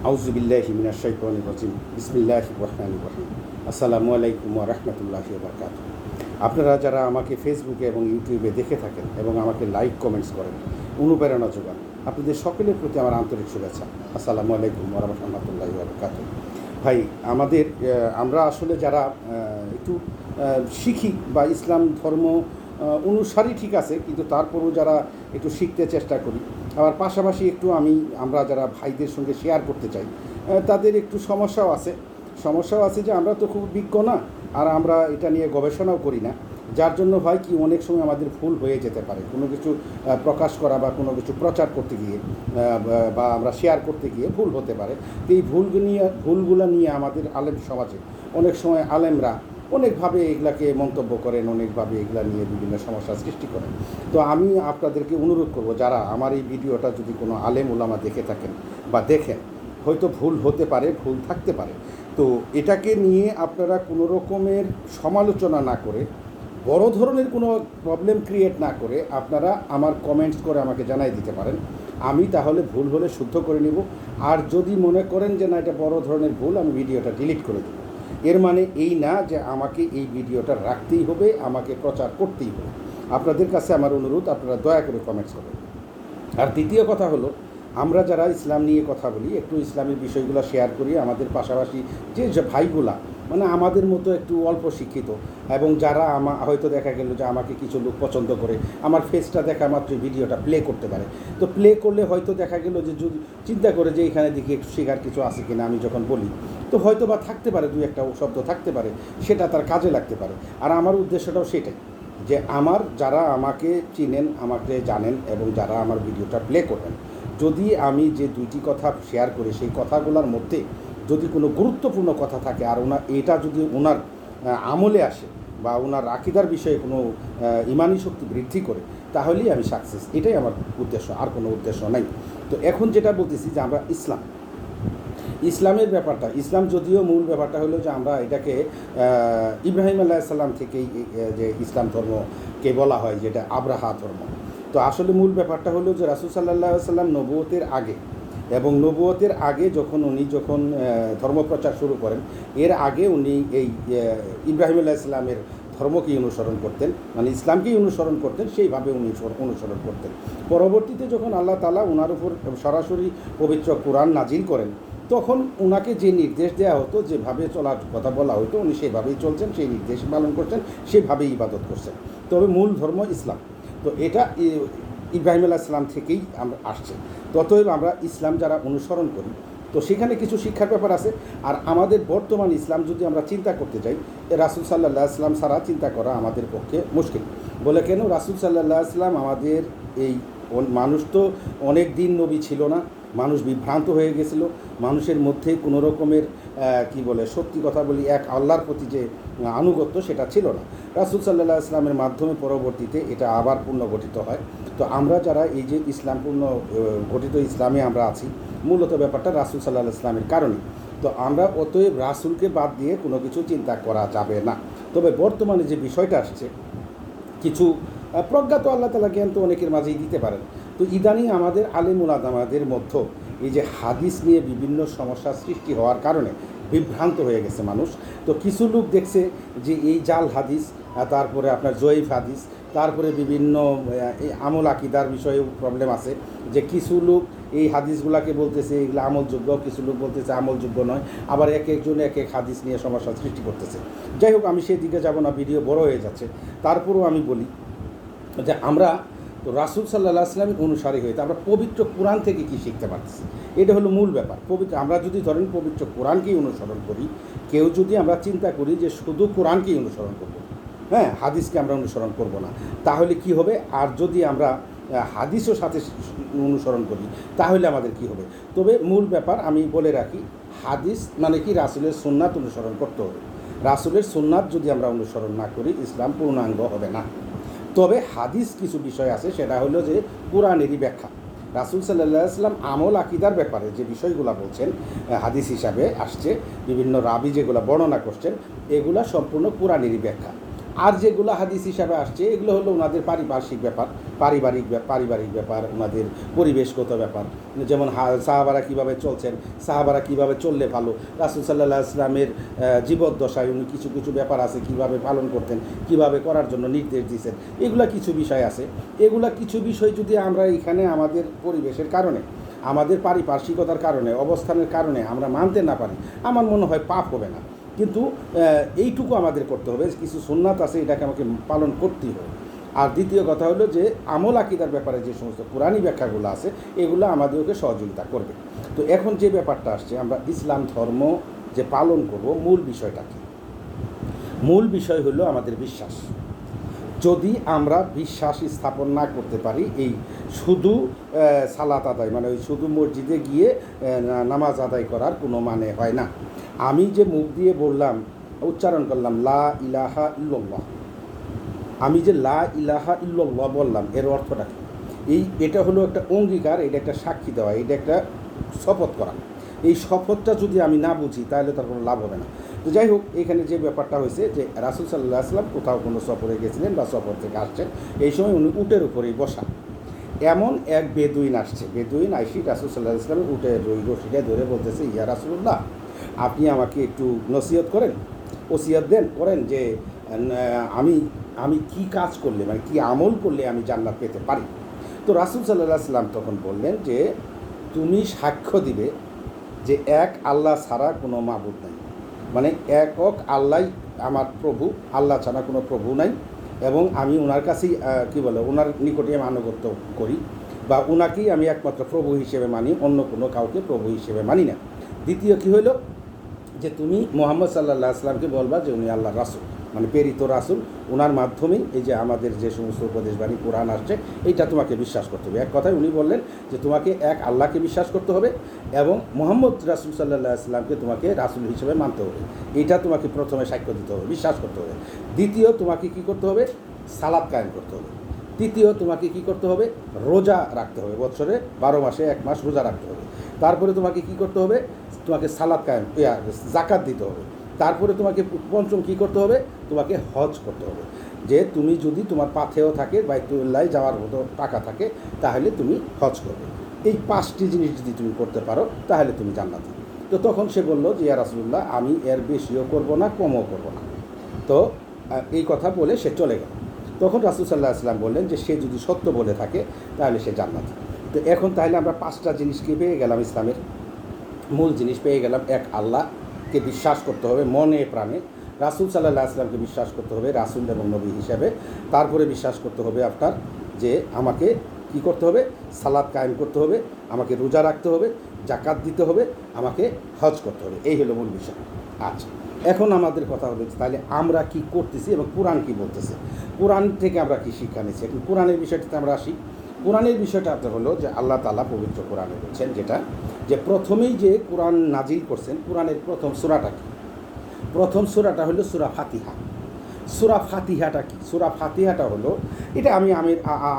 আউযুবিল্লাহি মিনাশ শাইতানির রাজিম। বিসমিল্লাহির রহমানির রহিম। আসসালামু আলাইকুম ওয়া রাহমাতুল্লাহি ওয়া বারাকাতুহু। আপনারা যারা আমাকে ফেসবুকে এবং ইউটিউবে দেখে থাকেন এবং আমাকে লাইক কমেন্টস করেন, অনুপ্রেরণা যোগান, আপনাদের সকলের প্রতি আমার আন্তরিক শুভেচ্ছা। আসসালামু আলাইকুম ওয়া রাহমাতুল্লাহি ওয়া বারাকাতুহু। ভাই, আমরা আসলে যারা একটু শিখি বা ইসলাম ধর্ম অনুসারী ঠিক আছে, কিন্তু তারপরেও যারা একটু শিখতে চেষ্টা করি, আবার পাশাপাশি আমরা যারা ভাইদের সঙ্গে শেয়ার করতে চাই, তাদের একটু সমস্যাও আছে যে আমরা তো খুব বিজ্ঞ না, আর আমরা এটা নিয়ে গবেষণাও করি না। যার জন্য হয় কি, অনেক সময় আমাদের ভুল হয়ে যেতে পারে কোনো কিছু প্রকাশ করা বা কোনো কিছু প্রচার করতে গিয়ে বা আমরা শেয়ার করতে গিয়ে ভুল হতে পারে। তো এই ভুলগুলো নিয়ে আমাদের আলেম সমাজে অনেক সময় আলেমরা অনেকভাবে এগুলাকে মন্তব্য করেন, অনেকভাবে এগুলা নিয়ে বিভিন্ন সমস্যার সৃষ্টি করেন। তো আমি আপনাদেরকে অনুরোধ করব, যারা আমার এই ভিডিওটা যদি কোনো আলেম ওলামা দেখে থাকেন বা দেখেন, হয়তো ভুল হতে পারে, ভুল থাকতে পারে, তো এটাকে নিয়ে আপনারা কোনো রকমের সমালোচনা না করে, বড় ধরনের কোনো প্রবলেম ক্রিয়েট না করে, আপনারা আমার কমেন্টস করে আমাকে জানাই দিতে পারেন। আমি তাহলে ভুল হলে শুদ্ধ করে নিব। আর যদি মনে করেন যে না, এটা বড় ধরনের ভুল, আমি ভিডিওটা ডিলিট করে দেব। এর মানে এই না যে আমাকে এই ভিডিওটা রাখতেই হবে, আমাকে প্রচার করতেই হবে। আপনাদের কাছে আমার অনুরোধ, আপনারা দয়া করে কমেন্টস করবেন। আর দ্বিতীয় কথা হলো, আমরা যারা ইসলাম নিয়ে কথা বলি, একটু ইসলামের বিষয়গুলো শেয়ার করি। আমাদের পাশাপাশি যে ভাইগুলা মানে আমাদের মতো একটু অল্প শিক্ষিত, এবং যারা হয়তো দেখা গেল যে আমাকে কিছু লোক পছন্দ করে, আমার ফেসটা দেখা মাত্র ভিডিওটা প্লে করতে পারে। তো প্লে করলে হয়তো দেখা গেল যে যদি চিন্তা করে যে এখানে দেখি একটু শেখার কিছু আছে কিনা, আমি যখন বলি, তো হয়তো বা থাকতে পারে, দুই একটা শব্দ থাকতে পারে, সেটা তার কাজে লাগতে পারে। আর আমার উদ্দেশ্যটাও সেটাই, যে যারা আমাকে চিনেন, আমাকে জানেন, এবং যারা আমার ভিডিওটা প্লে করবেন, যদি আমি যে দুইটি কথা শেয়ার করি, সেই কথাগুলোর মধ্যে যদি কোনো গুরুত্বপূর্ণ কথা থাকে, আর এটা যদি ওনার আমলে আসে বা ওনার আকিদার বিষয়ে কোনো ইমানি শক্তি বৃদ্ধি করে, তাহলেই আমি সাকসেস। এটাই আমার উদ্দেশ্য, আর কোনো উদ্দেশ্য নাই। তো এখন যেটা বলতেছি যে আমরা ইসলামের ব্যাপারটা, ইসলাম যদিও মূল ব্যাপারটা হলো যে আমরা এটাকে ইব্রাহিম আলাইহিস সালাম থেকেই যে ইসলাম ধর্মকে বলা হয়, যেটা আব্রাহা ধর্ম। তো আসলে মূল ব্যাপারটা হলো যে রাসূল সাল্লাল্লাহু আলাইহি সাল্লাম নবুয়তের আগে উনি যখন ধর্মপ্রচার শুরু করেন, এর আগে উনি এই ইব্রাহিম আলাইহিস সালামের ধর্মকেই অনুসরণ করতেন, মানে ইসলামকেই অনুসরণ করতেন, সেইভাবে উনি অনুসরণ করতেন। পরবর্তীতে যখন আল্লাহ তাআলা ওনার উপর সরাসরি পবিত্র কোরআন নাজিল করেন, তখন ওনাকে যে নির্দেশ দেওয়া হতো, যেভাবে চলার কথা বলা হতো, উনি সেভাবেই চলছেন, সেই নির্দেশ পালন করছেন, সেভাবেই ইবাদত করছেন। তবে মূল ধর্ম ইসলাম। তো এটা ইব্রাহিম আলাইহিস সালাম থেকেই আমরা আসছে। ততএব আমরা ইসলাম যারা অনুসরণ করি, তো সেখানে কিছু শিক্ষার ব্যাপার আছে। আর আমাদের বর্তমান ইসলাম যদি আমরা চিন্তা করতে যাই, রাসূল সাল্লাল্লাহু আলাইহি ওয়াসাল্লাম ছাড়া চিন্তা করা আমাদের পক্ষে মুশকিল। বলে কেন? রাসূল সাল্লাল্লাহু আলাইহি ওয়াসাল্লাম আমাদের এই মানুষ তো অনেক দিন নবী ছিল না, মানুষ বিভ্রান্ত হয়ে গেছিল, মানুষের মধ্যে কোনো রকমের সত্যি কথা বলি, এক আল্লাহর প্রতি যে আনুগত্য, সেটা ছিল না। রাসূল সাল্লাল্লাহু আলাইহি ওয়াসাল্লামের মাধ্যমে পরবর্তীতে এটা আবার পুনর্গঠিত হয়। তো আমরা যারা এই যে ইসলাম গঠিত ইসলামে আমরা আছি, মূলত ব্যাপারটা রাসূল সাল্লাল্লাহু আলাইহি ওয়াসাল্লামের কারণে। তো আমরা অতএব রাসূলকে বাদ দিয়ে কোনো কিছু চিন্তা করা যাবে না। তবে বর্তমানে যে বিষয়টা আসছে, কিছু প্রজ্ঞা তো আল্লাহ তাআলা জ্ঞান তো অনেকের মাঝেই দিতে পারেন। তো ইদানিং আমাদের আলেম উলামাদের মধ্যে এই যে হাদিস নিয়ে বিভিন্ন সমস্যার সৃষ্টি হওয়ার কারণে বিভ্রান্ত হয়ে গেছে মানুষ। তো কিছু লোক দেখছে যে এই জাল হাদিস, তারপরে আপনার জয়ীফ হাদিস, তারপরে বিভিন্ন আমল আকিদার বিষয়েও প্রবলেম আছে, যে কিছু লোক এই হাদিসগুলোকে বলতেছে এগুলো আমলযোগ্য, কিছু লোক বলতেছে আমলযোগ্য নয়, আবার এক একজন এক এক হাদিস নিয়ে সমস্যার সৃষ্টি করতেছে। যাই হোক, আমি সেই দিকে যাব না, ভিডিও বড় হয়ে যাচ্ছে। তারপরেও আমি বলি যে আমরা তো রাসূল সাল্লাল্লাহু আলাইহি ওয়াসাল্লামের অনুসারী হয়ে আমরা পবিত্র কোরআন থেকে কী শিখতে পারতেছি, এটা হলো মূল ব্যাপার। আমরা যদি ধরেন পবিত্র কোরআনকেই অনুসরণ করি, কেউ যদি আমরা চিন্তা করি যে শুধু কোরআনকেই অনুসরণ করব, হ্যাঁ, হাদিসকে আমরা অনুসরণ করব না, তাহলে কি হবে? আর যদি আমরা হাদিসও সাথে অনুসরণ করি, তাহলে আমাদের কি হবে? তবে মূল ব্যাপার আমি বলে রাখি, হাদিস মানে কি, রাসূলের সুন্নাত অনুসরণ করতে হবে। রাসূলের সুন্নাত যদি আমরা অনুসরণ না করি, ইসলাম পূর্ণাঙ্গ হবে না। তবে হাদিস কিছু বিষয় আছে, সেটা হলো যে কোরআনেরই ব্যাখ্যা। রাসূল সাল্লাল্লাহু আলাইহি ওয়াসাল্লাম আমল আকিদার ব্যাপারে যে বিষয়গুলো বলছেন, হাদিস হিসাবে আসছে, বিভিন্ন রাবি যেগুলো বর্ণনা করছেন, এগুলা সম্পূর্ণ কোরআনেরই ব্যাখ্যা। আর যেগুলো হাদিস হিসাবে আসছে, এগুলো হলো ওনাদের পারিপার্শ্বিক ব্যাপার, পারিবারিক ব্যাপার, ওনাদের পরিবেশগত ব্যাপার, যেমন সাহাবারা কীভাবে চলছেন, সাহাবারা কীভাবে চললে ভালো, রাসূল সাল্লাল্লাহু আলাইহি ওয়াসাল্লামের জীবদ্দশায় উনি কিছু কিছু ব্যাপার আছে কীভাবে পালন করতেন, কীভাবে করার জন্য নির্দেশ দিয়েছেন, এগুলা কিছু বিষয় আছে। এগুলা কিছু বিষয় যদি আমরা এখানে আমাদের পরিবেশের কারণে, আমাদের পারিপার্শ্বিকতার কারণে, অবস্থানের কারণে আমরা মানতে না পারি, আমার মনে হয় পাপ হবে না। কিন্তু এইটুকু আমাদের করতে হবে, কিছু সুন্নাত আছে, এটাকে আমাকে পালন করতেই হবে। আর দ্বিতীয় কথা হলো যে আমল আকিদার ব্যাপারে যে সমস্ত কোরআনী ব্যাখ্যাগুলো আছে এগুলো আমাদেরকে সহযোগিতা করবে। তো এখন যে ব্যাপারটা আসছে, আমরা ইসলাম ধর্ম যে পালন করব, মূল বিষয়টা কী? মূল বিষয় হলো আমাদের বিশ্বাস। যদি আমরা বিশ্বাস স্থাপন না করতে পারি, এই শুধু সালাত আদায় মানে ওই শুধু মসজিদে গিয়ে নামাজ আদায় করার কোনো মানে হয় না। আমি যে মুখ দিয়ে বললাম, উচ্চারণ করলাম লা ইলাহা ইল্লাল্লাহ, আমি যে লা ইলাহা ইল্লাল্লাহ বললাম, এর অর্থটা কী? এটা হলো একটা অঙ্গীকার, এটা একটা সাক্ষী দেওয়া, এটা একটা শপথ করা। এই শপথটা যদি আমি না বুঝি তাহলে তার কোনো লাভ হবে না। তো যাই হোক, এখানে যে ব্যাপারটা হয়েছে যে রাসূল সাল্লাল্লাহু আলাইহি ওয়াসাল্লাম কোথাও কোনো সফরে গেছিলেন বা সফর থেকে আসছেন, এই সময় উনি উটের উপরেই বসা। এমন এক বেদুইন আসছে, বেদুইন আইসি রাসূল সাল্লাল্লাহু আলাইহি ওয়াসাল্লামের উটের রশিটা ধরে বলতেছে, ইয়া রাসূলুল্লাহ, আপনি আমাকে একটু নসিহত করেন, ওসিয়ত করেন যে আমি কি কাজ করলে, মানে কি আমল করলে আমি জান্নাত পেতে পারি। তো রাসূল সাল্লাল্লাহু আলাইহি ওয়াসাল্লাম তখন বললেন যে তুমি সাক্ষ্য দিবে যে এক আল্লাহ ছাড়া কোনো মাবুদ নাই, মানে একক আল্লাহই আমার প্রভু, আল্লাহ ছাড়া কোনো প্রভু নাই, এবং আমি ওনার কাছেই ওনার নিকটে আমি আনুগত্য করি, বা ওনাকেই আমি একমাত্র প্রভু হিসেবে মানি, অন্য কোনো কাউকে প্রভু হিসেবে মানি না। দ্বিতীয় কী হইল যে তুমি মুহাম্মদ সাল্লাল্লাহু আলাইহি ওয়াসাল্লামকে বলবা যে উনি আল্লাহর রাসূল, মানে প্রেরিত রাসূল, ওনার মাধ্যমেই এই যে আমাদের যে সমস্ত উপদেশবাণী কোরআন আসছে এইটা তোমাকে বিশ্বাস করতে হবে। এক কথায় উনি বললেন যে তোমাকে এক আল্লাহকে বিশ্বাস করতে হবে এবং মুহাম্মদ রাসূল সাল্লাল্লাহু আলাইহি ওয়াসাল্লামকে তোমাকে রাসূল হিসেবে মানতে হবে। এটা তোমাকে প্রথমে সাক্ষ্য দিতে হবে, বিশ্বাস করতে হবে। দ্বিতীয় তোমাকে কি করতে হবে? সালাত কায়েম করতে হবে। তৃতীয় তোমাকে কি করতে হবে? রোজা রাখতে হবে, বছরে 12 মাসে 1 মাস রোজা রাখতে হবে। তারপরে তোমাকে কি করতে হবে? তোমাকে সালাত কায়েম যাকাত দিতে হবে। তারপরে তোমাকে পঞ্চম কী করতে হবে? তোমাকে হজ করতে হবে। যে তুমি যদি তোমার পাথেও থাকে, বাইতুল্লাহ যাওয়ার মতো টাকা থাকে, তাহলে তুমি হজ করবে। এই 5টি জিনিস যদি তুমি করতে পারো তাহলে তুমি জান্নাতি। তো তখন সে বলল যে ইয়া রাসূলুল্লাহ, আমি এর বেশিও করব না, কমও করব না। তো এই কথা বলে সে চলে গেল। তখন রাসূল সাল্লাল্লাহু আলাইহি ওয়াসাল্লাম বললেন যে সে যদি সত্য বলে থাকে তাহলে সে জান্নাতি। তো এখন তাহলে আমরা 5টা জিনিসকে পেয়ে গেলাম, ইসলামের মূল জিনিস পেয়ে গেলাম। এক, আল্লাহকে বিশ্বাস করতে হবে মনে প্রাণে, রাসূল সাল্লাল্লাহু আলাইহি ওয়াসাল্লামকে বিশ্বাস করতে হবে রাসূল এবং নবী হিসাবে। তারপরে বিশ্বাস করতে হবে আপনার যে আমাকে কি করতে হবে? সালাত কায়েম করতে হবে, আমাকে রোজা রাখতে হবে, যাকাত দিতে হবে, আমাকে হজ করতে হবে। এই হলো মূল বিষয়। আচ্ছা, এখন আমাদের কথা হলো তাহলে আমরা কি করতেছি এবং কোরআন কি বলতেছে, কোরআন থেকে আমরা কি শিক্ষা নিচ্ছি। এখন কোরআনের বিষয়টাতে আমরা আসি। কোরআনের বিষয়টা আপনার হলো যে আল্লাহ তাআলা পবিত্র কোরআনে বলছেন যেটা যে প্রথমেই যে কোরআন নাজিল করছেন, কোরআনের প্রথম সূরাটা কি? প্রথম সূরাটা হলো সূরা ফাতিহা। সূরা ফাতিহাটা কি? সূরা ফাতিহাটা হলো, এটা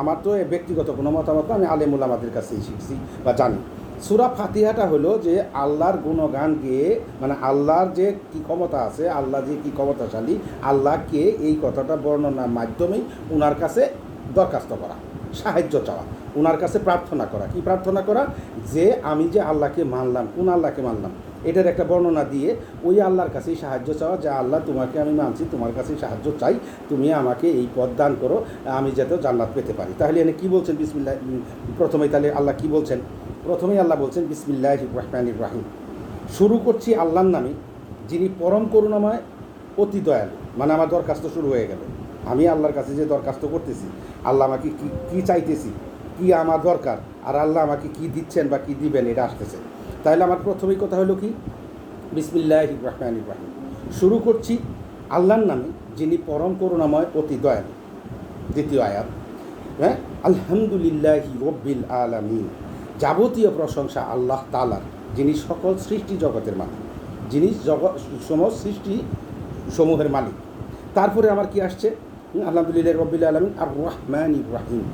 আমার তো ব্যক্তিগত কোনো মতামত, আমি আলেম উলামাদের কাছেই শিখছি বা জানি। সূরা ফাতিহাটা হলো যে আল্লাহর গুণগান গেয়ে, মানে আল্লাহর যে কী ক্ষমতা আছে, আল্লাহ যে কী ক্ষমতাশালী, আল্লাহকে এই কথাটা বর্ণনার মাধ্যমেই ওনার কাছে দরখাস্ত করা, সাহায্য চাওয়া, ওনার কাছে প্রার্থনা করা। কি প্রার্থনা করা? যে আমি যে আল্লাহকে মানলাম, কোন আল্লাহকে মানলাম, এটার একটা বর্ণনা দিয়ে ওই আল্লাহর কাছেই সাহায্য চাওয়া, যে আল্লাহ তোমাকে আমি মানছি, তোমার কাছেই সাহায্য চাই, তুমি আমাকে এই পথ দান করো, আমি যাতে জান্নাত পেতে পারি। তাহলে এনে কী বলছেন? বিসমিল্লাহ। প্রথমেই তাহলে আল্লাহ কি বলছেন? প্রথমেই আল্লাহ বলছেন বিসমিল্লাহির রহমানির রহিম। শুরু করছি আল্লাহর নামে, যিনি পরম করুণাময়, অতি দয়ালু। মানে আমার দরখাস্ত শুরু হয়ে গেল। আমি আল্লাহর কাছে যে দরখাস্ত করতেছি, আল্লাহ আমাকে কী চাইতেছি, কি আমার দরকার, আর আল্লাহ আমাকে কি দিচ্ছেন বা কি দিবেন, এটা আসতেছে। তাহলে আমার প্রথমেই কথা হলো কি? বিসমিল্লাহির রহমানির রহিম। শুরু করছি আল্লাহর নামে, যিনি পরম করুণাময়, অতি দয়ালু। দ্বিতীয় আয়াত, হ্যাঁ, আলহামদুলিল্লাহি রব্বিল আলামিন। যাবতীয় প্রশংসা আল্লাহ তাআলার, যিনি সকল সৃষ্টি জগতের মালিক, যিনি সমস্ত সৃষ্টি সমূহের মালিক। তারপরে আমার কি আসছে? আলহামদুলিল্লাহি রব্বিল আলামিন আর রহমানির রহিম,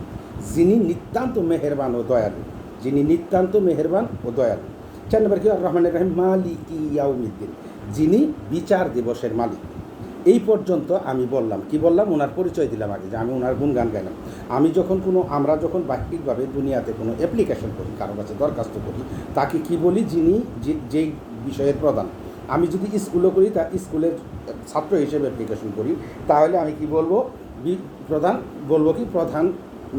যিনি নিতান্ত মেহেরবান ও দয়ালু, যিনি নিতান্ত মেহেরবান ও দয়ালু। 4 নম্বর কি? আর রহমানির রহিম মালিকি ইয়াউমিদ্দিন, যিনি বিচার দিবসের মালিক। এই পর্যন্ত আমি বললাম, কি বললাম, ওনার পরিচয় দিলাম আগে, যে আমি ওনার গুণগান গাইলাম। আমরা যখন বাহ্যিকভাবে দুনিয়াতে কোনো অ্যাপ্লিকেশন করি, কারো কাছে দরখাস্ত করি, তাকে কি বলি, যিনি যেই বিষয়ের প্রধান। আমি যদি স্কুলে করি, তা স্কুলের ছাত্র হিসেবে অ্যাপ্লিকেশন করি, তাহলে আমি কি বলবো, প্রধান,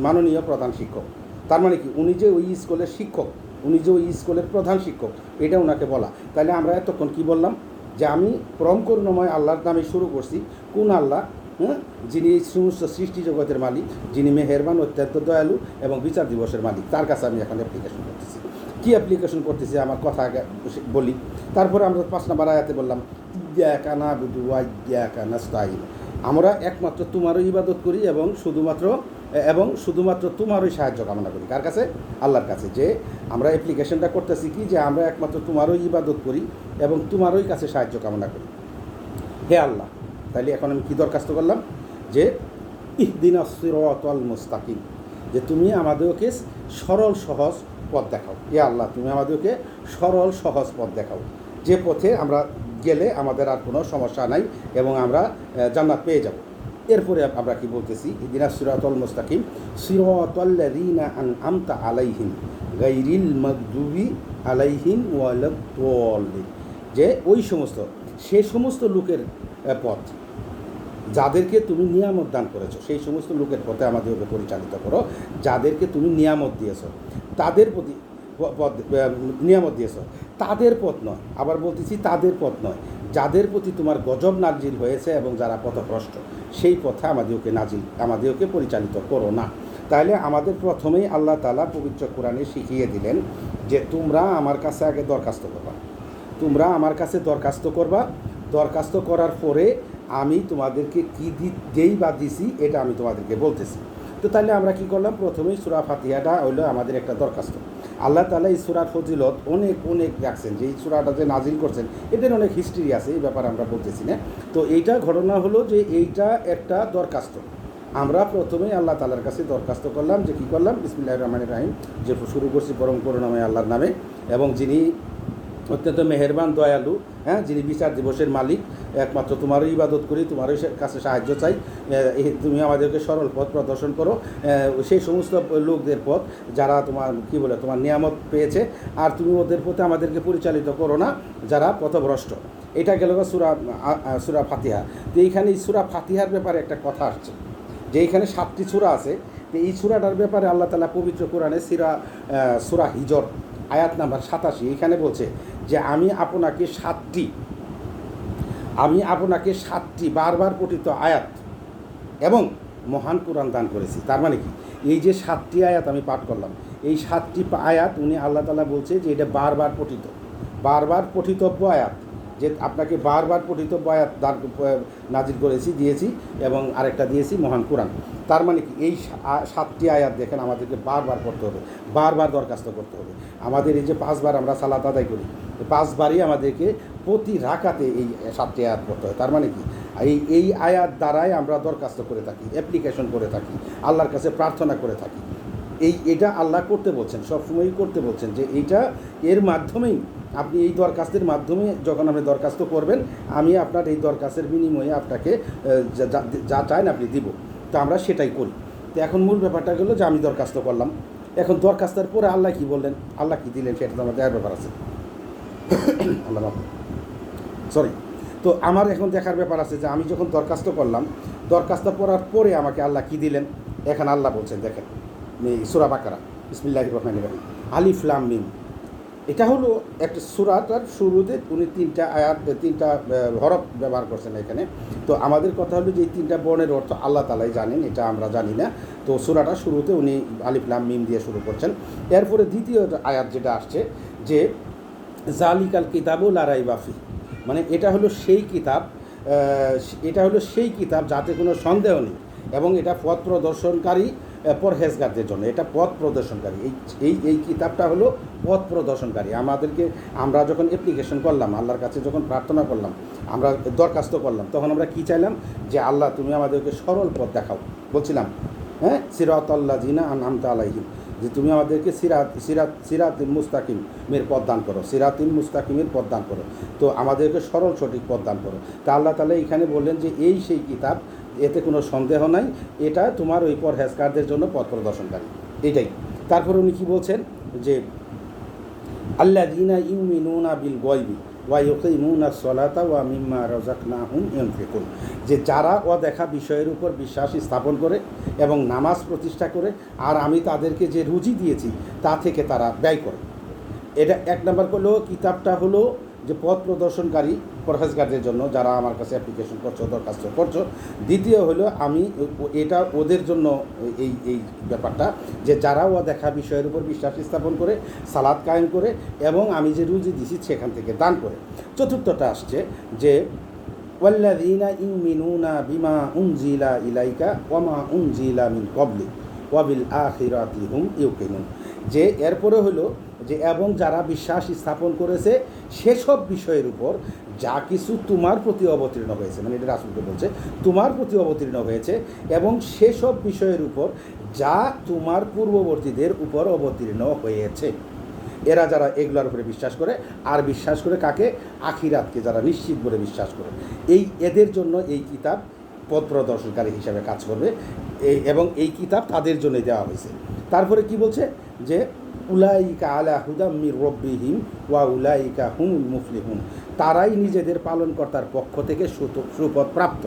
মাননীয় প্রধান শিক্ষক। তার মানে কি, উনি যে ওই স্কুলের শিক্ষক, উনি যে ওই স্কুলের প্রধান শিক্ষক, এটা ওনাকে বলা। তাহলে আমরা এতক্ষণ কি বললাম, যে আমি পরম করুণাময় আল্লাহর নামে শুরু করছি। কোন আল্লাহ? যিনি এই সমস্ত সৃষ্টি জগতের মালিক, যিনি মেহেরবান, অত্যন্ত দয়ালু এবং বিচার দিবসের মালিক, তার কাছে আমি এখন অ্যাপ্লিকেশন করতেছি। কী অ্যাপ্লিকেশন করতেছি, আমার কথা আগে বলি। তারপরে আমরা 5 নম্বর আয়াতে বললাম, ইয়্যাকা না'বুদু ওয়া ইয়্যাকা নাস্তাঈন, আমরা একমাত্র তোমারই ইবাদত করি এবং শুধুমাত্র তোমারই সাহায্য কামনা করি। কার কাছে? আল্লাহর কাছে। যে আমরা অ্যাপ্লিকেশনটা করতেছি কি, যে আমরা একমাত্র তোমারই ইবাদত করি এবং তোমারই কাছে সাহায্য কামনা করি, হে আল্লাহ। তাইলে এখন আমি কী দরখাস্ত করলাম, যে ইহদিনাস সিরাতাল মুস্তাকিম, যে তুমি আমাদেরকে সরল সহজ পথ দেখাও। হে আল্লাহ, তুমি আমাদেরকে সরল সহজ পথ দেখাও, যে পথে আমরা গেলে আমাদের আর কোনো সমস্যা নাই এবং আমরা জান্নাত পেয়ে যাব। এরপরে আমরা কি বলতেছি, ইহদিনাস সিরাতাল মুস্তাকিম সিরাতাল্লাযীনা আন'আমতা আলাইহিম গায়রিল মাগদুবি আলাইহিম ওয়ালাদ-দাল্লিন, যে সে সমস্ত লোকের পথ যাদেরকে তুমি নিয়ামত দান করেছো, সেই সমস্ত লোকের পথে আমাদেরকে পরিচালিত করো, যাদেরকে তুমি নিয়ামত দিয়েছো, তাদের প্রতি নিয়ামত দিয়েছো, তাদের পথ নয়। আবার বলতেছি, তাদের পথ নয়, যাদের প্রতি তোমার গজব নাজিল হয়েছে এবং যারা পথভ্রষ্ট, সেই পথে আমাদেরকে পরিচালিত করো না। তাহলে আমাদের প্রথমেই আল্লাহ তাআলা পবিত্র কোরআনে শিখিয়ে দিলেন যে তোমরা আমার কাছে আগে দরখাস্ত করবা, দরখাস্ত করার পরে আমি তোমাদেরকে কী দিছি এটা আমি তোমাদেরকে বলতেছি। তো তাহলে আমরা কি করলাম, প্রথমেই সূরা ফাতিহাটা হইলো আমাদের একটা দরখাস্ত। আল্লাহ তাআলা এই সূরার ফজিলত অনেক রাখছেন, যে এই সূরাটা যে নাজিল করছেন এদের অনেক হিস্ট্রি আছে, এই ব্যাপারে আমরা বলতেছি না। তো এইটা ঘটনা হলো যে এইটা একটা দরখাস্ত। আমরা প্রথমেই আল্লাহ তাআলার কাছে দরখাস্ত করলাম, যে কী করলাম, বিসমিল্লাহির রহমানির রহিম, যে শুরু করছি পরম করুণাময় আল্লাহর নামে, এবং যিনি অত্যন্ত মেহেরবান দয়ালু, যিনি বিচার দিবসের মালিক, একমাত্র তোমারই ইবাদত করি, তোমারই কাছে সাহায্য চাই, তুমি আমাদেরকে সরল পথ প্রদর্শন করো, সেই সমস্ত লোকদের পথ যারা তোমার নিয়ামত পেয়েছে, আর তুমি ওদের পথে আমাদেরকে পরিচালিত করো না যারা পথভ্রষ্ট। এটা গেল সূরা ফাতিহা। তো এইখানে এই সূরা ফাতিহার ব্যাপারে একটা কথা আসছে, যে এইখানে 7টি সূরা আছে। তো এই সূরাটার ব্যাপারে আল্লাহ তাআলা পবিত্র কোরআনে সূরা হিজর আয়াত নাম্বার 87 এখানে বলছে যে আমি আপনাকে 7টি বারবার পঠিত আয়াত এবং মহান কোরআন দান করেছি। তার মানে কি, এই যে 7টি আয়াত আমি পাঠ করলাম, এই 7টি আয়াত আল্লাহ তাআলা বলছে যে এটা বারবার পঠিতব্য আয়াত, যে আপনাকে বারবার পঠিতব্য আয়াত নাজিল দিয়েছি এবং আরেকটা দিয়েছি মহান কোরআন। তার মানে কি, এই 7টি আয়াত দেখেন আমাদেরকে বারবার পড়তে হবে, বারবার দরখাস্ত করতে হবে। আমাদের এই যে 5 বার আমরা সালাত আদায় করি, 5 বারই আমাদেরকে প্রতি রাকাতে এই 7টি আয়াত পড়তে হয়। তার মানে কি, এই আয়াত দ্বারাই আমরা দরখাস্ত করে থাকি, অ্যাপ্লিকেশন করে থাকি, আল্লাহর কাছে প্রার্থনা করে থাকি। এটা আল্লাহ করতে বলছেন, সবসময়ই করতে বলছেন, যে এর মাধ্যমেই আপনি এই দরখাস্তের মাধ্যমে যখন আপনি দরখাস্ত করবেন, আমি আপনার এই দরখাস্তের বিনিময়ে আপনাকে যা চান আপনি দিব। তো আমরা সেটাই করি। তো এখন মূল ব্যাপারটা হলো যে আমি দরখাস্ত করলাম, এখন দরখাস্তের পরে আল্লাহ কি বললেন, আল্লাহ কি দিলেন, সেটা তো আমার দেখার ব্যাপার আছে। তো আমার এখন দেখার ব্যাপার আছে যে আমি যখন দরখাস্ত করলাম, দরখাস্ত করার পরে আমাকে আল্লাহ কি দিলেন। এখন আল্লাহ বলছেন, দেখেন সূরা বাকারা, বিসমিল্লাহির রহমানির রহিম, আলিফ লাম মিম। এটা হলো একটা সূরাটার শুরুতে উনি 3টা হরফ ব্যবহার করছেন এখানে। তো আমাদের কথা হলো যে এই 3টা বর্ণের অর্থ আল্লাহ তাআলাই জানেন, এটা আমরা জানি না। তো সূরাটা শুরুতে উনি আলিফ লাম মিম দিয়ে শুরু করছেন। এরপরে দ্বিতীয় আয়াত যেটা আসছে, যে জালিকাল কিতাবু লা রাইবা ফিহি, মানে এটা হলো সেই কিতাব যাতে কোনো সন্দেহ নেই, এবং এটা পথ প্রদর্শনকারী পরহেজগারদের জন্য। এটা পথ প্রদর্শনকারী, এই কিতাবটা হলো পথ প্রদর্শনকারী। আমরা যখন অ্যাপ্লিকেশন করলাম, আল্লাহর কাছে যখন প্রার্থনা করলাম, আমরা দরখাস্ত করলাম, তখন আমরা কি চাইলাম, যে আল্লাহ তুমি আমাদেরকে সরল পথ দেখাও। বলছিলাম, সিরাতাল্লাযীনা আন'আমতা আলাইহিম, যে তুমি আমাদেরকে সিরাতিল মুস্তাকিমের পথ দান করো, সিরাতিল মুস্তাকিমের পথ দান করো, তো আমাদেরকে সরল সঠিক পথ দান করো। তা আল্লাহ তাআলা এখানে বললেন যে এই সেই কিতাব, এতে কোনো সন্দেহ নাই, এটা তোমার ওই পরহেজগারদের জন্য পথ প্রদর্শনকারী, এটাই। তারপর উনি কী বলছেন যে আল্লাযীনা ইউমিনুনা বিল গায়বি ওয়া ইউকিমুনাস সালাতা ওয়া মিম্মা রাযাকনাহুম ইউনফিকুন, যে যারা অদেখা বিষয়ের উপর বিশ্বাস স্থাপন করে এবং নামাজ প্রতিষ্ঠা করে, আর আমি তাদেরকে যে রুজি দিয়েছি তা থেকে তারা ব্যয় করে। এটা এক নম্বর হলো, কিতাবটা হলো যে পথ প্রদর্শনকারী পরহেজগারদের জন্য, যারা আমার কাছে অ্যাপ্লিকেশন করছো, দরখাস্ত করছো। দ্বিতীয় হলো আমি এটা ওদের জন্য এই ব্যাপারটা, যে যারা দেখা বিষয়ের উপর বিশ্বাস স্থাপন করে, সালাত কায়েম করে এবং আমি যে রুজি দিছি সেখান থেকে দান করে। চতুর্থটা আসছে যে ওয়াল্লাযীনা ইউমিনুনা বিমা উনজিলা ইলাইকা ওয়া মা উনজিলা মিন ক্বাবলিক ওয়া বিল আখিরাতি হুম ইউকিনুন, যে এরপরে হলো যে এবং যারা বিশ্বাস স্থাপন করেছে সেসব বিষয়ের উপর যা কিছু তোমার প্রতি অবতীর্ণ হয়েছে, মানে এটা রাসূলকে বলছে, তোমার প্রতি অবতীর্ণ হয়েছে এবং সেসব বিষয়ের উপর যা তোমার পূর্ববর্তীদের উপর অবতীর্ণ হয়েছে। এরা যারা এগুলোর উপরে বিশ্বাস করে, আর বিশ্বাস করে কাকে? আখিরাতকে যারা নিশ্চিত বলে বিশ্বাস করে, এদের জন্য এই কিতাব পথ প্রদর্শনকারী হিসাবে কাজ করবে, এবং এই কিতাব তাদের জন্যই দেওয়া হয়েছে। তারপরে কি বলছে যে উলাইকা আলা হুদাম মির রব্বিহিম ওয়া উলাইকা হুমুল মুফলিহুন, তারাই নিজেদের পালনকর্তার পক্ষ থেকে সুপথ প্রাপ্ত,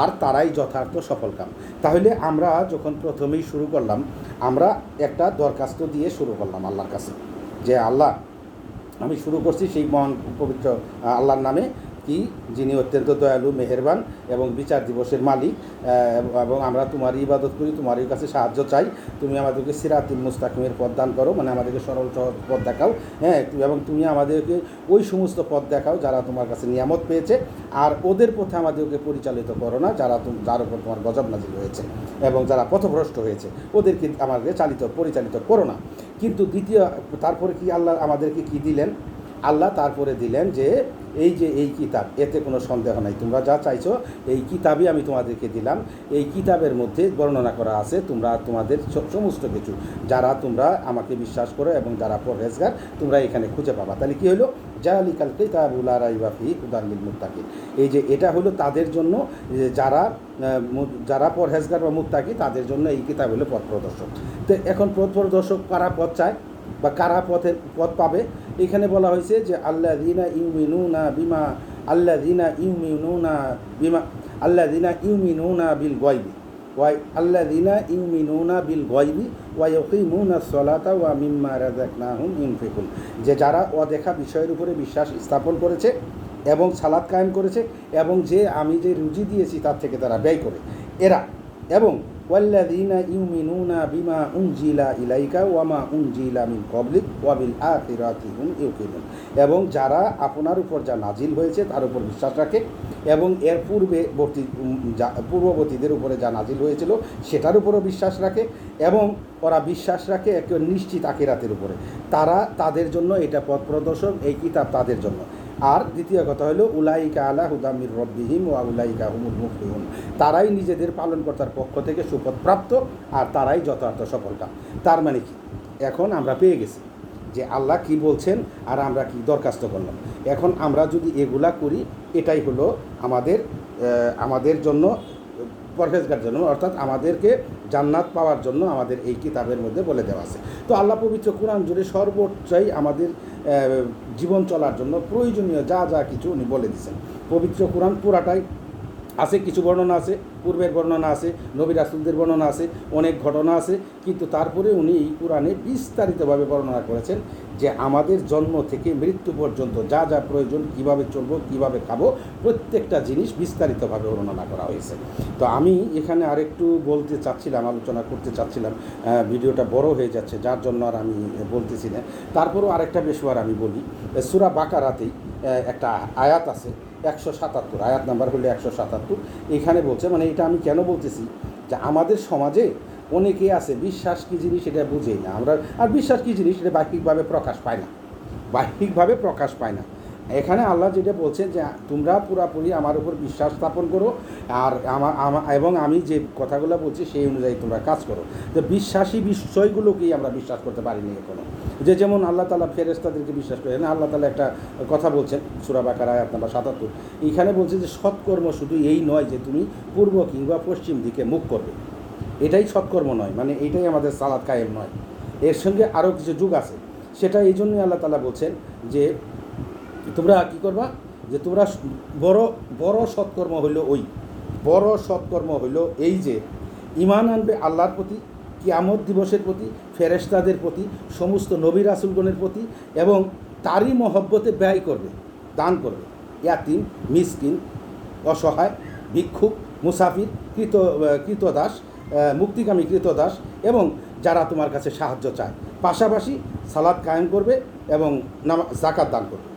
আর তারাই যথার্থ সফলকাম। তাহলে আমরা যখন প্রথমেই শুরু করলাম, আমরা একটা দরখাস্ত দিয়ে শুরু করলাম আল্লাহর কাছে, যে আল্লাহ, আমি শুরু করছি সেই মহান পবিত্র আল্লাহর নামে, কি যিনি অত্যন্ত দয়ালু, মেহেরবান এবং বিচার দিবসের মালিক, এবং আমরা তোমারই ইবাদত করি, তোমারই কাছে সাহায্য চাই। তুমি আমাদেরকে সিরাতিল মুস্তাকিমের পথ দান করো, মানে আমাদেরকে সরল সহজ পথ দেখাও, হ্যাঁ, এবং তুমি আমাদেরকে ওই সমস্ত পথ দেখাও যারা তোমার কাছে নিয়ামত পেয়েছে, আর ওদের পথে আমাদেরকে পরিচালিত করো না যার উপর তোমার গজব নাজিল হয়েছে এবং যারা পথভ্রষ্ট হয়েছে, ওদেরকে আমাদেরকে পরিচালিত করো না। কিন্তু তারপরে কি আল্লাহ আমাদেরকে কি দিলেন? আল্লাহ তারপরে দিলেন যে এই কিতাব, এতে কোনো সন্দেহ নাই, তোমরা যা চাইছো এই কিতাবই আমি তোমাদেরকে দিলাম। এই কিতাবের মধ্যে বর্ণনা করা আছে তোমাদের সমস্ত কিছু, যারা তোমরা আমাকে বিশ্বাস করো এবং যারা পরহেজগার, তোমরা এখানে খুঁজে পাবা। তাহলে কী হলো? যালিকাল কিতাবু লা রাইবা ফীহি হুদাল লিল মুত্তাকিন, এই যে এটা হলো তাদের জন্য, যারা পরহেজগার বা মুত্তাকি, তাদের জন্য এই কিতাব হলো পথ প্রদর্শক। তো এখন পথ প্রদর্শক কারা পথ চায় বা কারা পথ পাবে? এখানে বলা হয়েছে যে আল্লাযীনা ইউমিনুনা বিল গায়বি ওয়া ইউকিমুনাস সালাতা ওয়া মিম্মা রাযাকনাহুম ইউনফিকুন, যে যারা অদেখা বিষয়ের উপরে বিশ্বাস স্থাপন করেছে এবং সালাত কায়েম করেছে এবং যে আমি যে রুজি দিয়েছি তার থেকে তারা ব্যয় করে, এরা। এবং ওয়াল্লাযীনা ইউমিনুনা বিমা উনজিলা ইলাইকা ওয়া মা উনজিলা মিন ক্বাবলিক ওয়া বিল আখিরাতি হুম ইউকিনুন, এবং যারা আপনার উপর যা নাজিল হয়েছে তার উপর বিশ্বাস রাখে এবং এর পূর্ববর্তীদের উপরে যা নাজিল হয়েছিল সেটার উপরও বিশ্বাস রাখে, এবং ওরা বিশ্বাস রাখে এক নিশ্চিত আখিরাতের উপরে, তাদের জন্য এটা পথ প্রদর্শন, এই কিতাব তাদের জন্য। আর দ্বিতীয় কথা হলো উলাইকা আলা হুদাম মির রব্বিহিম ওয়া উলাইকা হুমুল মুফলিহুন, তারাই নিজেদের পালনকর্তার পক্ষ থেকে সুপথ প্রাপ্ত, আর তারাই যথার্থ সফলকাম। তার মানে কি? এখন আমরা পেয়ে গেছি যে আল্লাহ কি বলছেন আর আমরা কি দরখাস্ত করলাম। এখন আমরা যদি এগুলা করি, এটাই হলো আমাদের জন্য পরহেজগার জন্য, অর্থাৎ আমাদেরকে জান্নাত পাওয়ার জন্য আমাদের এই কিতাবের মধ্যে বলে দেওয়া আছে। তো আল্লাহ পবিত্র কোরআন জুড়ে সর্বোচ্চই আমাদের জীবন চলার জন্য প্রয়োজনীয় যা কিছু উনি বলে দিয়েছেন। পবিত্র কোরআন পুরাটাই আছে, কিছু বর্ণনা আছে, পূর্বের বর্ণনা আছে, নবী রাসূলদের বর্ণনা আছে, অনেক ঘটনা আছে, কিন্তু তারপরে উনি এই কোরআনে বিস্তারিতভাবে বর্ণনা করেছেন যে আমাদের জন্ম থেকে মৃত্যু পর্যন্ত যা প্রয়োজন, কিভাবে চলবো, কিভাবে খাবো, প্রত্যেকটা জিনিস বিস্তারিতভাবে বর্ণনা করা হয়েছে। তো আমি এখানে আরেকটু আলোচনা করতে চাচ্ছিলাম, ভিডিওটা বড় হয়ে যাচ্ছে, যার জন্য আর আমি বলতেছি না। তারপরেও আরেকটা বিষয় আমি বলি, সূরা বাকারাতেই একটা আয়াত আছে 177, আয়াত নাম্বার হলো 177। এখানে বলছে, মানে এটা আমি কেন বলতেছি, যে আমাদের সমাজে অনেকে আছে বিশ্বাস কী জিনিস এটা বুঝেই না আমরা, আর বিশ্বাস কী জিনিস এটা বাহ্যিকভাবে প্রকাশ পায় না। এখানে আল্লাহ যেটা বলছেন যে তোমরা পুরাপুরি আমার উপর বিশ্বাস স্থাপন করো, আর এবং আমি যে কথাগুলো বলছি সেই অনুযায়ী তোমরা কাজ করো। তো বিশ্বাসী বিষয়গুলোকেই আমরা বিশ্বাস করতে পারিনি এখনো। যেমন আল্লাহ তাআলা ফেরেশতাদেরকে বিশ্বাস করে না, আল্লাহ তাআলা একটা কথা বলছেন সূরা বাকারা আয়াত নাম্বার ৭৭, এইখানে বলছে যে সৎকর্ম শুধু এই নয় যে তুমি পূর্ব কিংবা পশ্চিম দিকে মুখ করবে, এটাই সৎকর্ম নয়, মানে এইটাই আমাদের সালাত কায়েম নয়, এর সঙ্গে আরও কিছু যুগ আছে। সেটা এই জন্যই আল্লাহ তাআলা বলছেন যে তোমরা কী করবা, যে তোমরা বড় সৎকর্ম হইল বড় সৎকর্ম হইল এই যে ঈমান আনবে আল্লাহর প্রতি, কিয়ামত দিবসের প্রতি, ফেরেশতাদের প্রতি, সমস্ত নবী রাসূলগণের প্রতি, এবং তারই মহব্বতে ব্যয় করবে, দান করবে ইয়াতিম, মিসকিন, অসহায়, ভিক্ষুক, মুসাফির, কৃতদাস, মুক্তিকামী কৃতদাস এবং যারা তোমার কাছে সাহায্য চায়। পাশাপাশি সালাত কায়েম করবে এবং যাকাত দান করবে।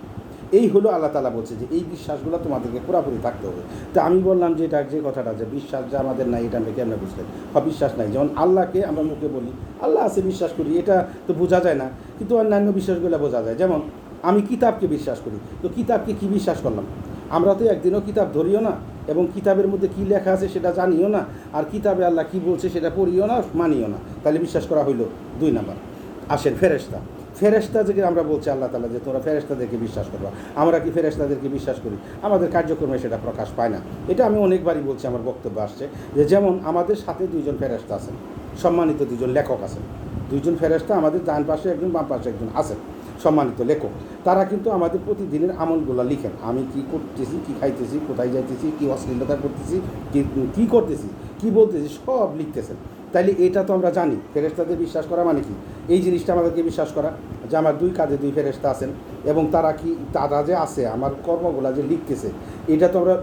এই হলো আল্লাহ তাআলা বলছে যে এই বিশ্বাসগুলো তোমাদেরকে পুরোপুরি থাকতে হবে। তো আমি বললাম যে এটা যে কথাটা যে বিশ্বাস যে আমাদের নাই, এটা আমরা কেমন বুঝলেন? বিশ্বাস নাই, যেমন আল্লাহকে আমরা মুখে বলি আল্লাহ আছে বিশ্বাস করি, এটা তো বোঝা যায় না, কিন্তু অন্যান্য বিশ্বাসগুলো বোঝা যায়। যেমন আমি কিতাবকে বিশ্বাস করি, তো কিতাবকে কি বিশ্বাস করলাম? আমরা তো একদিনও কিতাব ধরিও না, এবং কিতাবের মধ্যে কী লেখা আছে সেটা জানিও না, আর কিতাবে আল্লাহ কী বলছে সেটা পড়িও না, মানিও না। তাহলে বিশ্বাস করা হইল 2 নাম্বার। আসেন ফেরেশতা থেকে আমরা বলছি আল্লাহ তাআলা যে তোমরা ফেরেশতাদেরকে বিশ্বাস করবা। আমরা কি ফেরেশতাদেরকে বিশ্বাস করি? আমাদের কার্যক্রমে সেটা প্রকাশ পায় না। এটা আমি অনেকবারই বলছি, আমার বক্তব্য আসছে যে যেমন আমাদের সাথে 2 জন ফেরেশতা আছেন, সম্মানিত 2 জন লেখক আছেন। 2 জন ফেরেশতা আমাদের ডান পাশে একজন, বাম পাশে একজন আছেন সম্মানিত লেখক। তারা কিন্তু আমাদের প্রতিদিনের আমলগুলো লিখেন, আমি কি করতেছি, কি খাইতেছি, কোথায় যাইতেছি, কি অশ্লীলতা করতেছি, কি করতেছি, কি বলতেছি, সব লিখতেছেন। তাইলে এটা তো আমরা জানি। ফেরেশতাদের বিশ্বাস করা মানে কি? এই জিনিসটা আমাদেরকে বিশ্বাস করা যে আমার 2 কাঁধে 2 ফেরেশতা আছেন, এবং তারা যে আছে আমার কর্মগুলো যে লিখতেছে, এটা তো আমরা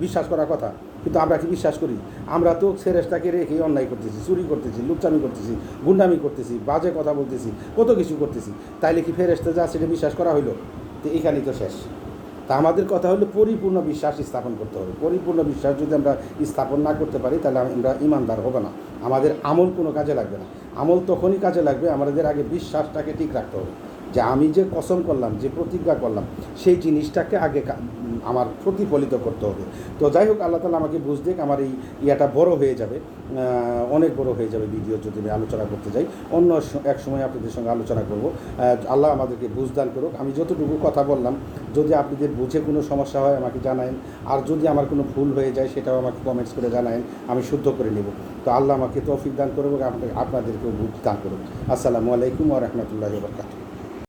বিশ্বাস করার কথা। কিন্তু আমরা কি বিশ্বাস করি? আমরা তো ফেরেশতাকে রেখে অন্যায় করতেছি, চুরি করতেছি, লুচ্চামি করতেছি, গুন্ডামি করতেছি, বাজে কথা বলতেছি, কত কিছু করতেছি। তাইলে কি ফেরেশতা যা সেটা বিশ্বাস করা হইলো? তো এইখানেই তো শেষ। তা আমাদের কথা হলো পরিপূর্ণ বিশ্বাস স্থাপন করতে হবে। পরিপূর্ণ বিশ্বাস যদি আমরা স্থাপন না করতে পারি তাহলে আমরা ইমানদার হবে না, আমাদের আমল কোনো কাজে লাগবে না। আমল তখনই কাজে লাগবে, আমাদের আগে বিশ্বাসটাকে ঠিক রাখতে হবে যে আমি যে কসম করলাম, যে প্রতিজ্ঞা করলাম, সেই জিনিসটাকে আগে আমার প্রতিফলিত করতে হবে। তো যাই হোক, আল্লাহ তাআলা আমাকে বুঝ দিক, আমার এই ইয়াটা বড় হয়ে যাবে, অনেক বড় হয়ে যাবে ভিডিও যদি আমি আলোচনা করতে যাই। অন্য এক সময় আপনাদের সঙ্গে আলোচনা করব। আল্লাহ আমাদেরকে বুঝদান করুক। আমি যতটুকু কথা বললাম, যদি আপনাদের বুঝে কোনো সমস্যা হয় আমাকে জানায়েন, আর যদি আমার কোনো ভুল হয়ে যায় সেটাও আমাকে কমেন্টস করে জানায়েন, আমি শুদ্ধ করে নেব। তো আল্লাহ আমাকে তৌফিক দান করুক, আপনাদেরকেও বুঝ দান করুক। আসসালামু আলাইকুম ওয়া রাহমাতুল্লাহি ওয়া বারাকাতুহু।